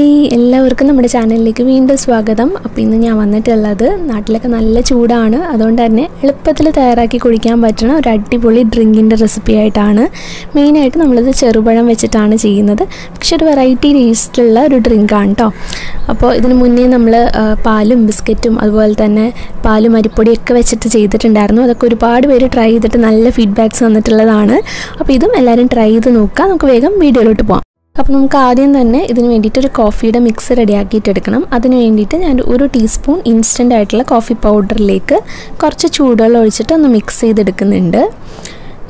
Hi എല്ലാവർക്കും നമ്മുടെ ചാനലിലേക്ക് വീണ്ടും സ്വാഗതം. അപ്പോൾ ഇന്ന് ഞാൻ വന്നിട്ടുള്ളത് നാട്ടിലൊക്കെ നല്ല ചൂടാണ്, അതുകൊണ്ട് തന്നെ എളുപ്പത്തിൽ തയ്യാറാക്കി കുടിക്കാൻ പറ്റുന്ന ഒരു അടിപൊളി ഡ്രിങ്കിൻ്റെ റെസിപ്പി ആയിട്ടാണ്. മെയിനായിട്ട് നമ്മളിത് ചെറുപഴം വെച്ചിട്ടാണ് ചെയ്യുന്നത്, പക്ഷെ ഒരു വെറൈറ്റി ടേസ്റ്റുള്ള ഒരു ഡ്രിങ്കാണ് കേട്ടോ. അപ്പോൾ ഇതിന് മുന്നേ നമ്മൾ പാലും ബിസ്ക്കറ്റും അതുപോലെ തന്നെ പാലും അരിപ്പൊടിയൊക്കെ വെച്ചിട്ട് ചെയ്തിട്ടുണ്ടായിരുന്നു. അതൊക്കെ ഒരുപാട് പേര് ട്രൈ ചെയ്തിട്ട് നല്ല ഫീഡ്ബാക്ക്സ് വന്നിട്ടുള്ളതാണ്. അപ്പോൾ ഇതും എല്ലാവരും ട്രൈ ചെയ്ത് നോക്കുക. നമുക്ക് വേഗം വീഡിയോയിലോട്ട് പോകാം. അപ്പോൾ നമുക്ക് ആദ്യം തന്നെ ഇതിന് വേണ്ടിയിട്ട് ഒരു കോഫിയുടെ മിക്സ് റെഡിയാക്കിയിട്ടെടുക്കണം. അതിന് വേണ്ടിയിട്ട് ഞാൻ 1 ടീസ്പൂൺ ഇൻസ്റ്റൻ്റ് ആയിട്ടുള്ള കോഫി പൗഡറിലേക്ക് കുറച്ച് ചൂടുവെള്ളം ഒഴിച്ചിട്ട് ഒന്ന് മിക്സ് ചെയ്തെടുക്കുന്നുണ്ട്.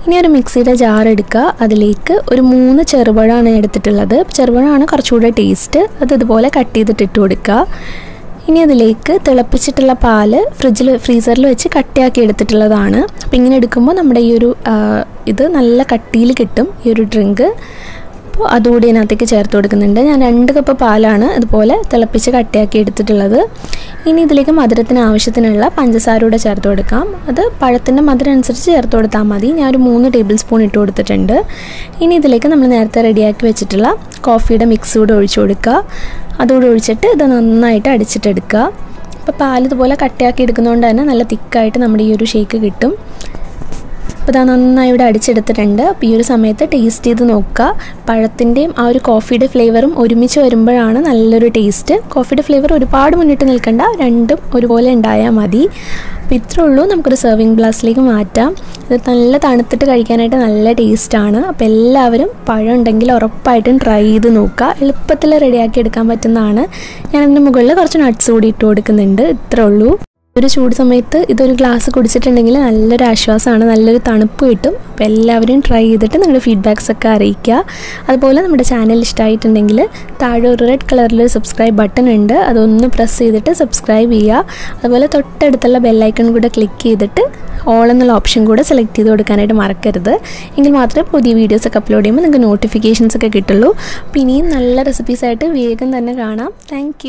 ഇനി ഒരു മിക്സിയുടെ ജാർ എടുക്കുക, അതിലേക്ക് ഒരു 3 ചെറുപഴമാണ് എടുത്തിട്ടുള്ളത്. ചെറുപഴമാണ് കുറച്ചുകൂടെ ടേസ്റ്റ്. അത് ഇതുപോലെ കട്ട് ചെയ്തിട്ട് ഇട്ട് കൊടുക്കുക. ഇനി അതിലേക്ക് തിളപ്പിച്ചിട്ടുള്ള പാല് ഫ്രീസറിൽ വെച്ച് കട്ടിയാക്കി എടുത്തിട്ടുള്ളതാണ്. അപ്പോൾ ഇങ്ങനെ എടുക്കുമ്പോൾ നമ്മുടെ ഈ ഒരു ഇത് നല്ല കട്ടിയിൽ കിട്ടും ഈ ഒരു ഡ്രിങ്ക്. അപ്പോൾ അതുകൂടി ഇതിനകത്തേക്ക് ചേർത്ത് കൊടുക്കുന്നുണ്ട്. ഞാൻ 2 കപ്പ് പാലാണ് ഇതുപോലെ തിളപ്പിച്ച് കട്ടിയാക്കി എടുത്തിട്ടുള്ളത്. ഇനി ഇതിലേക്ക് മധുരത്തിന് ആവശ്യത്തിനുള്ള പഞ്ചസാര കൂടെ ചേർത്ത് കൊടുക്കാം. അത് പഴത്തിൻ്റെ മധുരം അനുസരിച്ച് ചേർത്ത് കൊടുത്താൽ മതി. ഞാൻ ഒരു 3 ടേബിൾ സ്പൂൺ ഇട്ട് കൊടുത്തിട്ടുണ്ട്. ഇനി ഇതിലേക്ക് നമ്മൾ നേരത്തെ റെഡിയാക്കി വെച്ചിട്ടുള്ള കോഫിയുടെ മിക്സ് കൂടെ ഒഴിച്ചു കൊടുക്കുക. അതുകൂടെ ഒഴിച്ചിട്ട് ഇത് നന്നായിട്ട് അടിച്ചിട്ടെടുക്കുക. അപ്പോൾ പാൽ ഇതുപോലെ കട്ടിയാക്കി എടുക്കുന്നതുകൊണ്ട് തന്നെ നല്ല തിക്കായിട്ട് നമ്മുടെ ഈ ഒരു ഷേക്ക് കിട്ടും. അപ്പോൾ ഇത് നന്നായി ഇവിടെ അടിച്ചെടുത്തിട്ടുണ്ട്. അപ്പോൾ ഈ ഒരു സമയത്ത് ടേസ്റ്റ് ചെയ്ത് നോക്കുക. പഴത്തിൻ്റെയും ആ ഒരു കോഫിയുടെ ഫ്ലേവറും ഒരുമിച്ച് വരുമ്പോഴാണ് നല്ലൊരു ടേസ്റ്റ്. കോഫിയുടെ ഫ്ലേവർ ഒരുപാട് മുന്നിട്ട് നിൽക്കണ്ട, രണ്ടും ഒരുപോലെ ഉണ്ടായാൽ മതി. അപ്പോൾ ഇത്രേ ഉള്ളൂ. നമുക്കൊരു സെർവിങ് ഗ്ലാസ്സിലേക്ക് മാറ്റാം. ഇത് നല്ല തണുത്തിട്ട് കഴിക്കാനായിട്ട് നല്ല ടേസ്റ്റാണ്. അപ്പോൾ എല്ലാവരും പഴം ഉണ്ടെങ്കിൽ ഉറപ്പായിട്ടും ട്രൈ ചെയ്ത് നോക്കുക. എളുപ്പത്തിൽ റെഡിയാക്കി എടുക്കാൻ പറ്റുന്നതാണ്. ഞാനതിൻ്റെ മുകളിൽ കുറച്ച് നട്ട്സ് കൂടി ഇട്ട് കൊടുക്കുന്നുണ്ട്. ഇത്രേ ഉള്ളൂ. ഒരു ചൂട് സമയത്ത് ഇതൊരു ഗ്ലാസ് കുടിച്ചിട്ടുണ്ടെങ്കിൽ നല്ലൊരു ആശ്വാസമാണ്, നല്ലൊരു തണുപ്പ് കിട്ടും. അപ്പോൾ എല്ലാവരും ട്രൈ ചെയ്തിട്ട് നിങ്ങളുടെ ഫീഡ്ബാക്സ് ഒക്കെ അറിയിക്കുക. അതുപോലെ നമ്മുടെ ചാനൽ ഇഷ്ടമായിട്ടുണ്ടെങ്കിൽ താഴെ ഒരു റെഡ് കളറിൽ സബ്സ്ക്രൈബ് ബട്ടൺ ഉണ്ട്, അതൊന്ന് പ്രസ് ചെയ്തിട്ട് സബ്സ്ക്രൈബ് ചെയ്യുക. അതുപോലെ തൊട്ടടുത്തുള്ള ബെല്ലൈക്കൺ കൂടെ ക്ലിക്ക് ചെയ്തിട്ട് ഓൾ എന്നുള്ള ഓപ്ഷൻ കൂടെ സെലക്ട് ചെയ്ത് കൊടുക്കാനായിട്ട് മറക്കരുത്. എങ്കിൽ മാത്രമേ പുതിയ വീഡിയോസൊക്കെ അപ്ലോഡ് ചെയ്യുമ്പോൾ നിങ്ങൾക്ക് നോട്ടിഫിക്കേഷൻസ് ഒക്കെ കിട്ടുള്ളൂ. അപ്പോൾ ഇനിയും നല്ല റെസിപ്പീസായിട്ട് വേഗം തന്നെ കാണാം. താങ്ക്